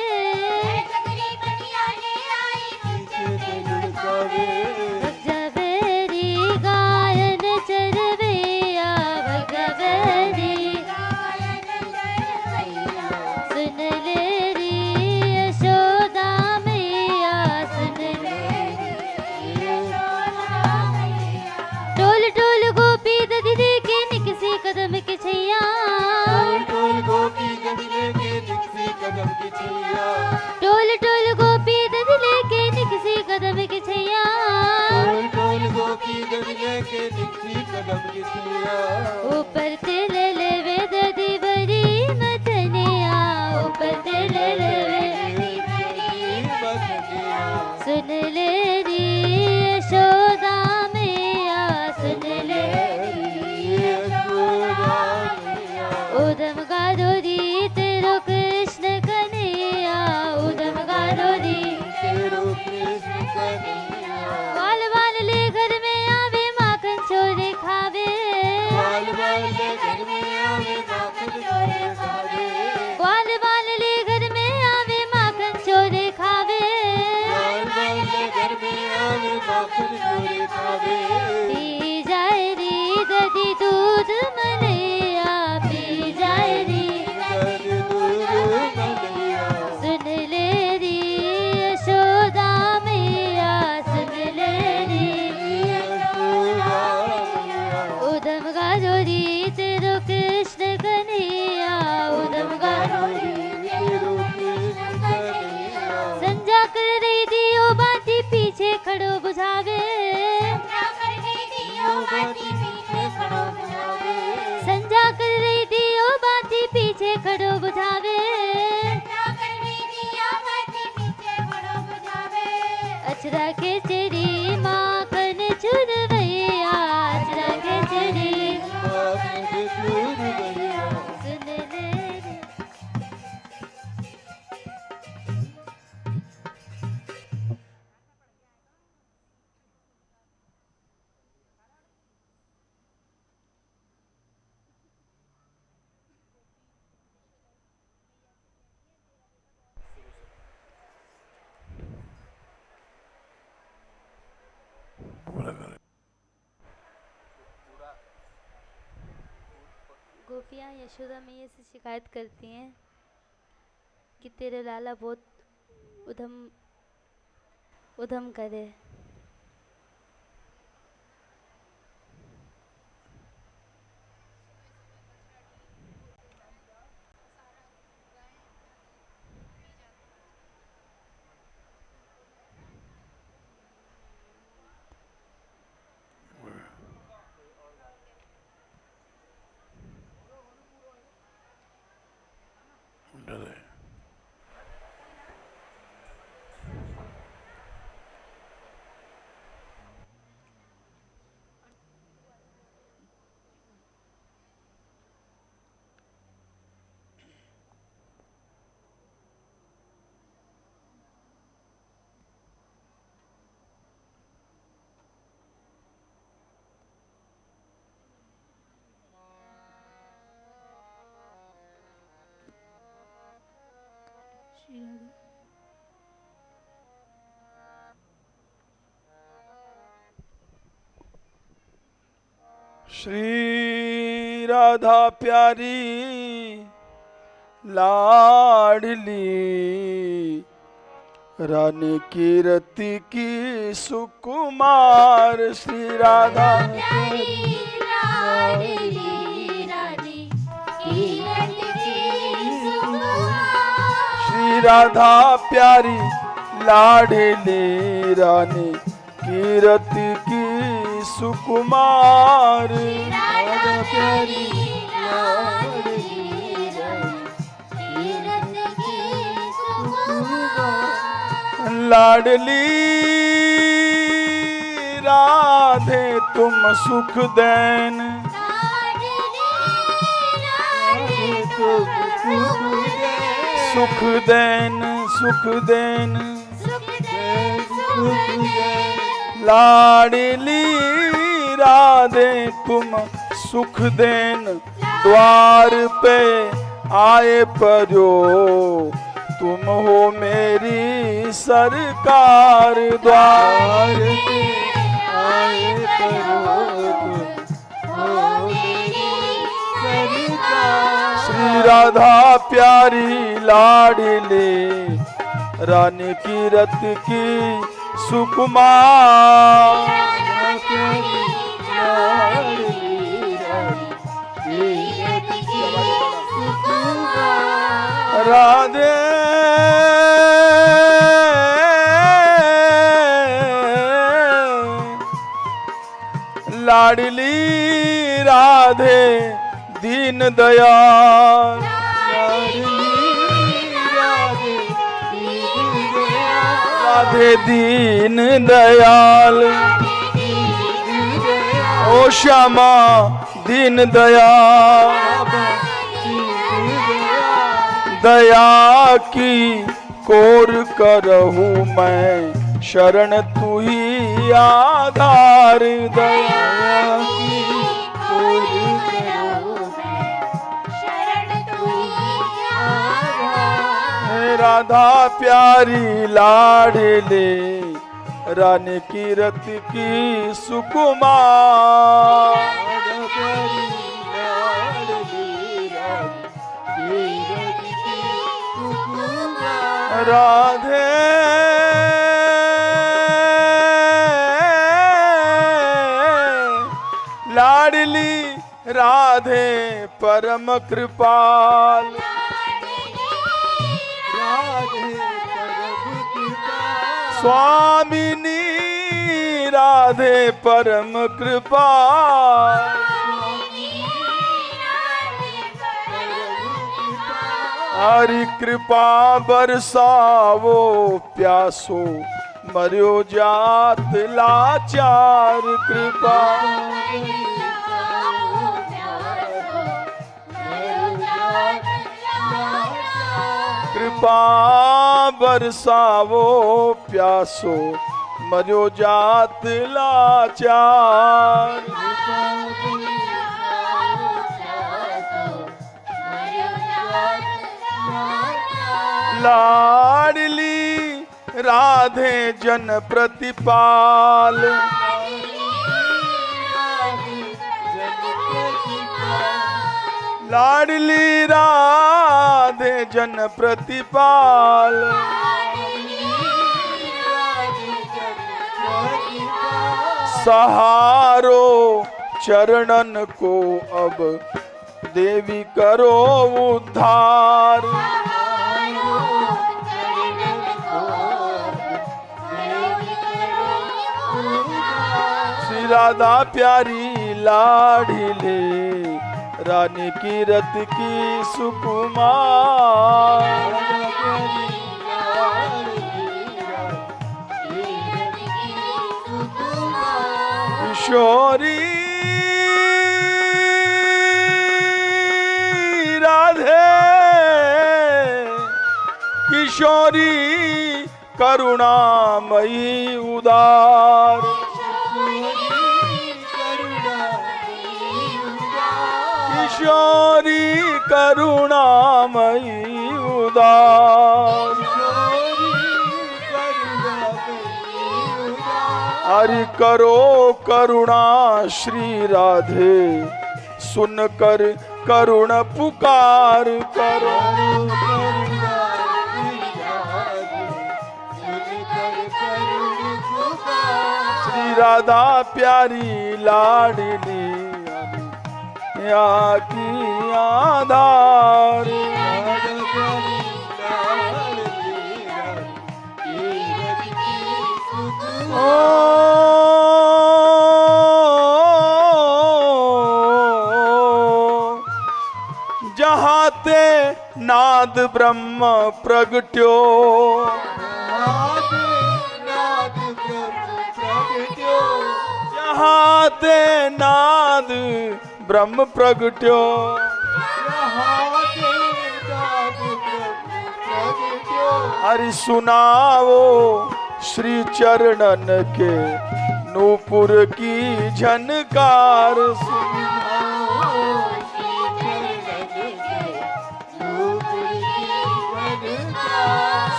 भगवेरी गायन चरवैया, भगवेरी सुन ले री यशोदा मैया, सुन ले टोल टोल गोपी दधी दे के निकसी कदम के छैया। टोल गोपी गदिले के निकसी कदम की छैया। टोल टोल गोपी दधी ले के निकसी कदम के छैया। टोल गोपी गदिले के निकसी कदम की छैया। ऊपर ते ले लेवे दधी बरी मथनिया, ऊपर ते ले लेवे सुन ले री यशोदा मैया, सुन ले उदम गारो दी तेरो कृष्ण कन्हैया, उदम गारो दी बाल बाल ले घर में आवे माखन छोरे खावे। बाल बाल ले घर में आवे माखन छोरे खावे। बाल बाल ले घर में आवे माखन छोरे खावे। बाल बाल ले घर में आवे माखन छोरे खावे। पी जाए री दधी दूध मलैया, पी जाए री सुन ले री यशोदा मैया, सुन ले री उदम गारो री तेरो कृष्ण कन्हैया, उदम गारो संजा कर रही दियो बाती पीछे खड़ो बुझावे। संजा कर रही दियो बाती पीछे खड़ो बुझावे। अचरा के चेरी माखन चुरवैया, अचरा के चेरी सुन ले री पूरा करें। गोपियाँ यशोदा मैया से शिकायत करती हैं कि तेरे लाला बहुत उधम उधम करे। डरे श्री राधा प्यारी लाडली रानी कीरति की सुकुमार श्री राधा श्री राधा प्यारी लाडली रानी कीरति की सुकुमार राधा प्यारी लाडली राधे तुम सुख देन सुख देन सुख देन लाडली राधे तुम सुख देन द्वार पे आए परो तुम हो मेरी सरकार द्वार पे आए परो तुम हो मेरी सरकार श्री राधा प्यारी लाडली रानी कीरति की सुकुमार राधे लाडली राधे दीन दयाल राधे दीन दयाल ओ श्यामा दीन दयाल दया की कोर करहूँ मैं शरण तू ही आधार दया की कोर करहूँ मैं शरण तू ही आधार राधा प्यारी लाडली रानी कीरति की सुकुमार राधे लाडली राधे परम कृपाल राधे परम कृपाल स्वामिनी राधे परम कृपाल हरि कृपा बरसावो प्यासो मरियो जात लाचार कृपा कृपा बरसावो प्यासो मरियो जात लाचार लाडली राधे जन प्रतिपाल लाडली राधे जन प्रतिपाल सहारो चरणन को अब देवी करो उद्धार श्री राधा प्यारी लाडली रानी कीरति की सुकुमार किशोरी राधे किशोरी करुणामयी उदार किशोरी करुणामयी उदार हरि करो करुणा श्री राधे सुनकर करुण पुकार करो राधा प्यारी लाडली या की आधार। ओ जहाँ ते नाद ब्रह्म प्रगट्यो, जहाँ ते नाद ब्रह्म प्रगट्यो, हरि सुनावो श्री चरणन के नूपुर की झनकार।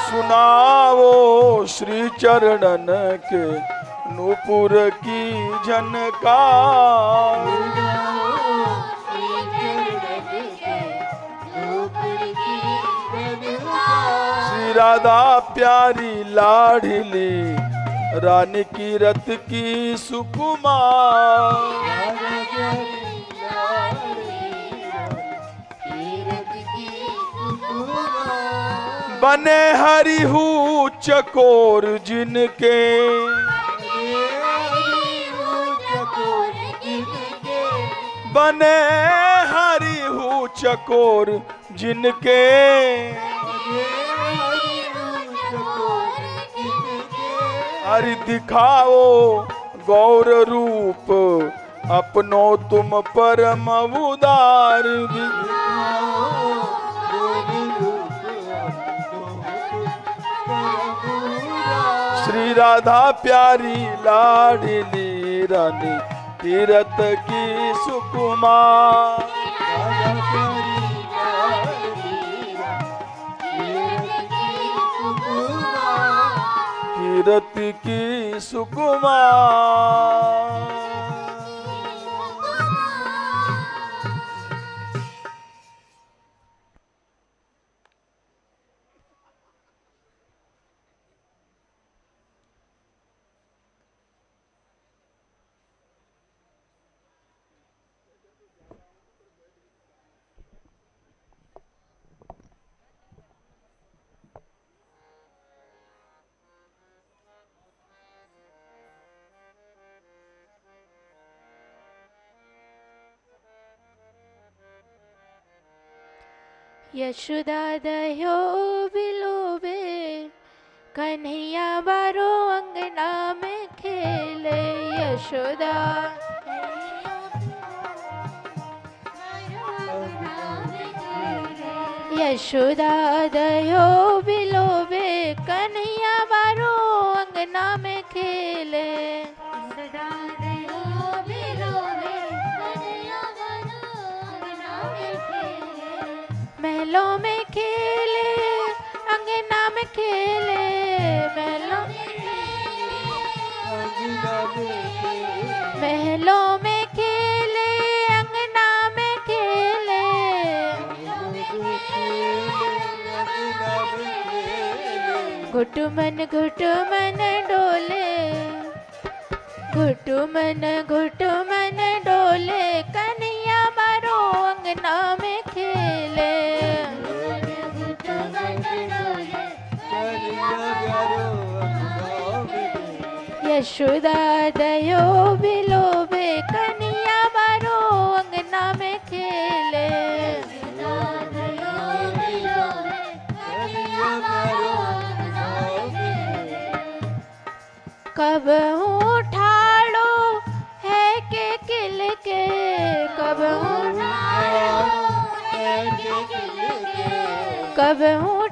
सुनावो श्री चरणन के नूपुर की झनकार। श्री राधा प्यारी लाडली रानी की रत की सुकुमार। बने हरिहू चकोर जिनके, बने हरिहू चकोर जिनके, हरि दिखाओ गौर रूप अपनो तुम परम उदार। श्री राधा प्यारी लाडली रानी तीरथ की सुकुमार। तीरथ की सुकुमार। यशोदा दयो बिलोबे कन्हैया बारो अंगना में खेले। यशोदा यशोदा दयो बिलोबे कन्हैया बारो अंगना में खेले। महलों में खेले अंगना में खेले, महलों में खेले अंगना में खेले। घुटुमन घुटुमन डोले, घुटुमन घुटुमन डोले कन्हैया बारो अंगना में खेले। यशोदा दयो बिलोबे कन्हैया बारो अंगना में खेले। कब हूँ ठाड़ो है के किल के, कब हूँ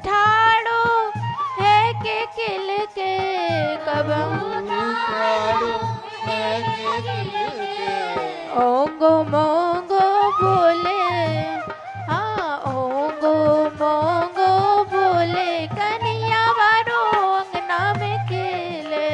ठाड़ो है के किल के, कब ओंगो मोंगो बोले, हाँ ओंगो मोंगो बोले कन्हैया बारो अंगना में खेले।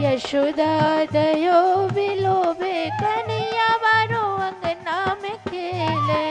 यशोदा दयो बिलोबे कन्हैया बारो अंगना में खेले।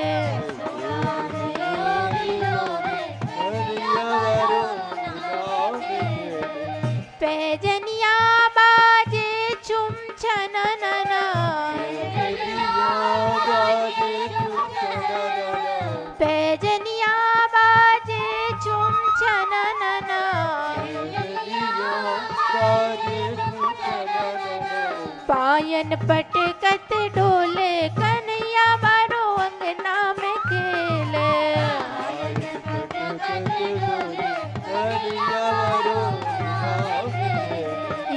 पायन पटकत डोले कन्हैया मारो अंगना में खेले।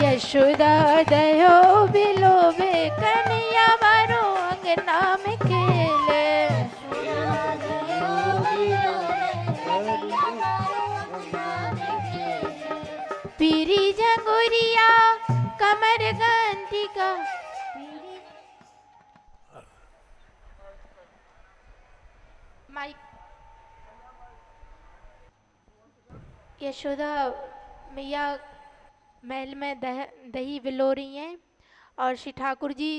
यशोदा दयो बिलोबे कन्हैया मारो अंगना में खेले। पीरी झंगुरिया कमर घंटिका माइक। यशोदा मैया महल में दही बिलो रही हैं और श्री ठाकुर जी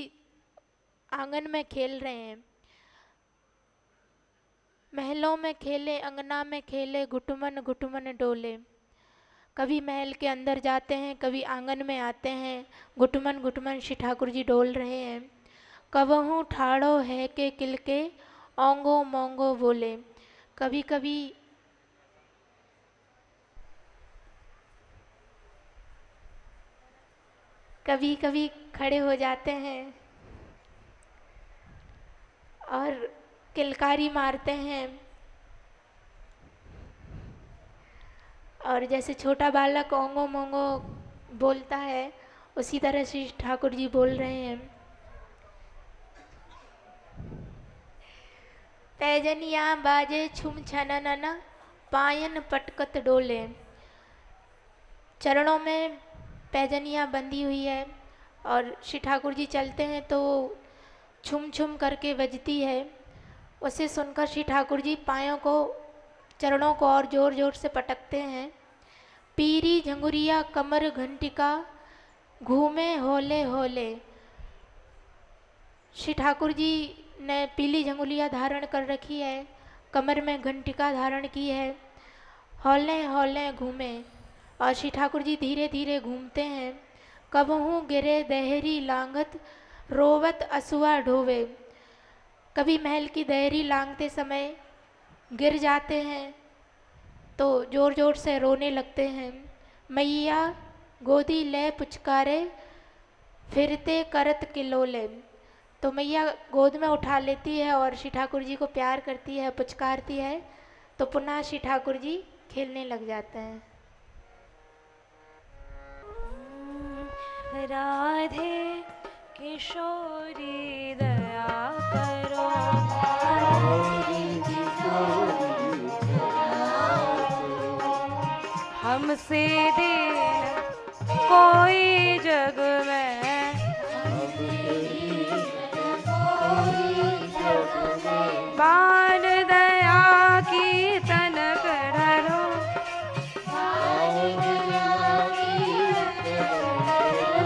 आंगन में खेल रहे हैं। महलों में खेले अंगना में खेले घुटमन घुटमन डोले। कभी महल के अंदर जाते हैं कभी आंगन में आते हैं, घुटमन घुटमन श्री ठाकुर जी डोल रहे हैं। कबहू ठाड़ो है के किलके ओंगो मोंगो बोले। कभी कभी खड़े हो जाते हैं और किलकारी मारते हैं। और जैसे छोटा बालक ओंगो मोंगो बोलता है उसी तरह श्री ठाकुर जी बोल रहे हैं। पैजनिया बाजे छुम छननना पायन पटकत डोले। चरणों में पैजनिया बंधी हुई है और श्री ठाकुर जी चलते हैं तो छुम छुम करके बजती है। उसे सुनकर श्री ठाकुर जी पायों को चरणों को और जोर जोर से पटकते हैं। पीरी झंगुरिया कमर घंटिका घूमे होले होले। श्री ठाकुर जी ने पीली झंगुलिया धारण कर रखी है, कमर में घंटिका धारण की है, हौले हौले घूमे और श्री ठाकुर जी धीरे धीरे घूमते हैं। कबहू गिरे दहरी लांगत रोवत असुआ ढोवे। कभी महल की दहरी लांगते समय गिर जाते हैं तो जोर जोर से रोने लगते हैं। मैया गोदी ले पुचकारे फिरते करत किलोले। तो मैया गोद में उठा लेती है और श्री ठाकुर जी को प्यार करती है, पुचकारती है तो पुनः श्री ठाकुर जी खेलने लग जाते हैं। राधे किशोरी दया करो। हमसे दिन कोई जग में बान दया की तनक धरो।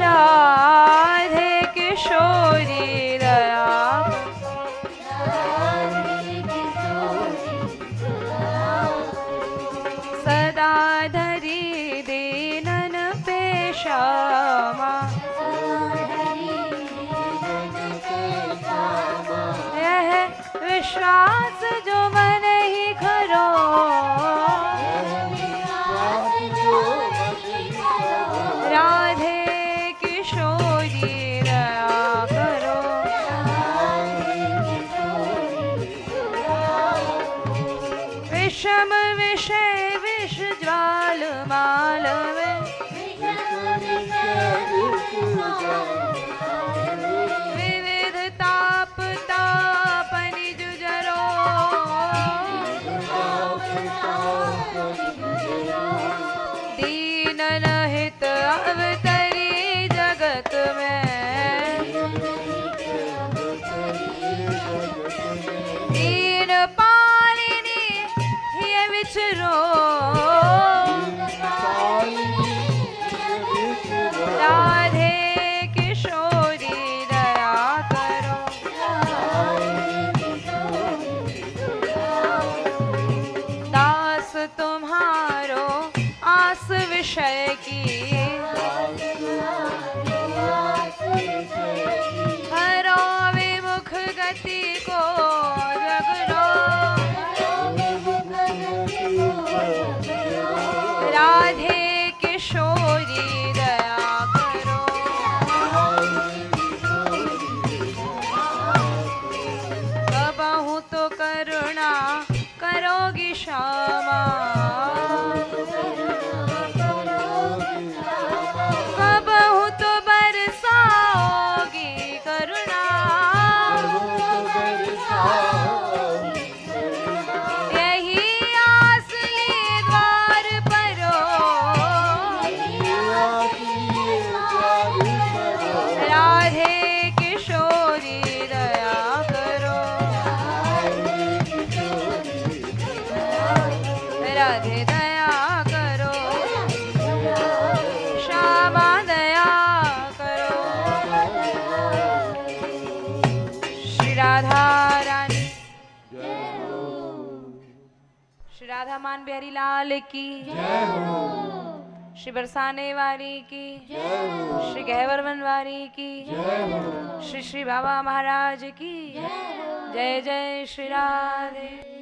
राधे किशोरी दया सदा धरी दीनन पे श्यामा। यह विश्वास जो मन ही करो। राधे किशोरी दया करो। विषम विषय विष ज्वाल माल में विविध ताप तापनि जुझरो। दीनन हित अवतरी जगत में। दीन पालिनी ये विचरो। राधे किशोरी दया करो। दास तुम्हारो आस विषय की। हरो विमुख गति को जगरो। राधे किशोरी दया करो। हनुमान बिहारी लाल की, श्री बरसाने वाली की, श्री गहवर बनवारी की, श्री श्री बाबा महाराज की जय। जय श्री राधे।